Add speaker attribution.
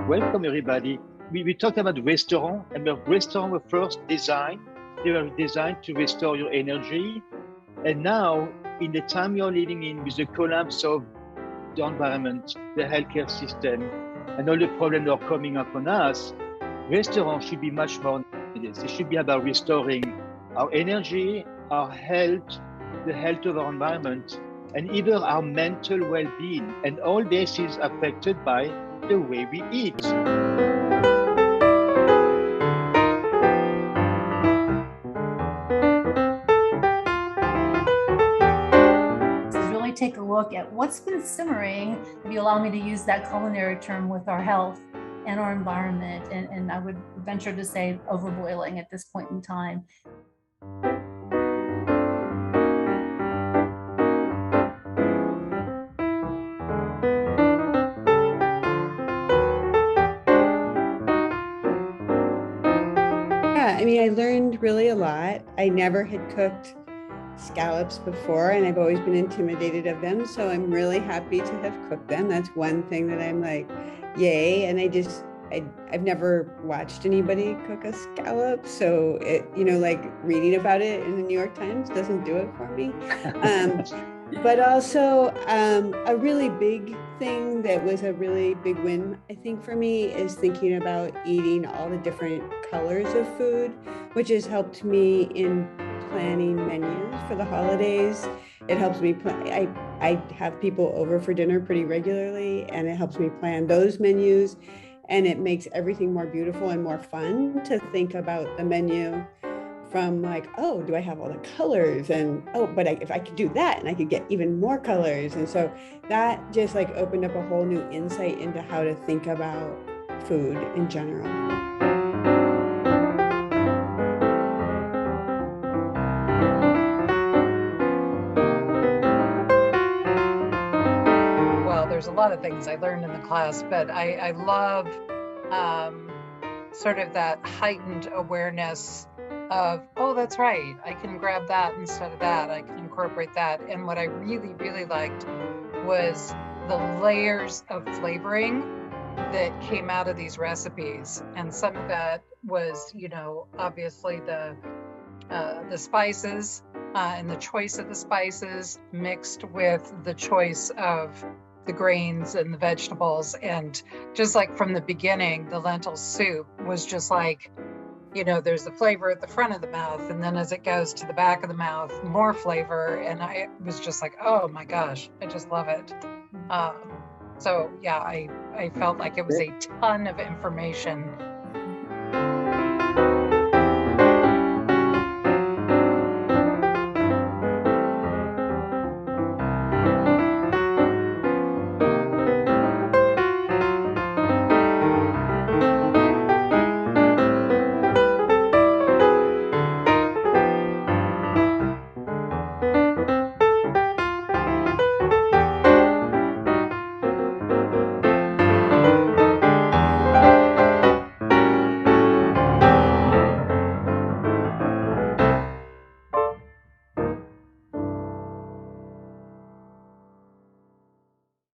Speaker 1: Welcome everybody. We talked about restaurant, and the restaurant were first designed. They were designed to restore your energy. And now, in the time you're living in, with the collapse of the environment, the healthcare system, and all the problems that are coming upon us, restaurants should be much more than this. It should be about restoring our energy, our health, the health of our environment, and even our mental well-being. And all this is affected by the way we eat.
Speaker 2: Really take a look at what's been simmering, if you allow me to use that culinary term, with our health and our environment, and I would venture to say overboiling at this point in time.
Speaker 3: I mean, I learned really a lot. I never had cooked scallops before, and I've always been intimidated of them. So I'm really happy to have cooked them. That's one thing that I'm like, yay. And I've never watched anybody cook a scallop. So it, like reading about it in the New York Times doesn't do it for me. But also a really big thing that was a really big win, I think, for me is thinking about eating all the different colors of food, which has helped me in planning menus for the holidays. It helps me I have people over for dinner pretty regularly, and it helps me plan those menus, and it makes everything more beautiful and more fun to think about the menu from like, oh, do I have all the colors? And but if I could do that, and I could get even more colors. And so that just like opened up a whole new insight into how to think about food in general.
Speaker 4: Well, there's a lot of things I learned in the class, but I love sort of that heightened awareness of, oh, that's right, I can grab that instead of that, I can incorporate that. And what I really, really liked was the layers of flavoring that came out of these recipes. And some of that was, obviously the spices and the choice of the spices mixed with the choice of the grains and the vegetables. And just like from the beginning, the lentil soup was just like, there's the flavor at the front of the mouth, and then as it goes to the back of the mouth, more flavor. And I was just like, oh my gosh, I just love it. So yeah, I felt like it was a ton of information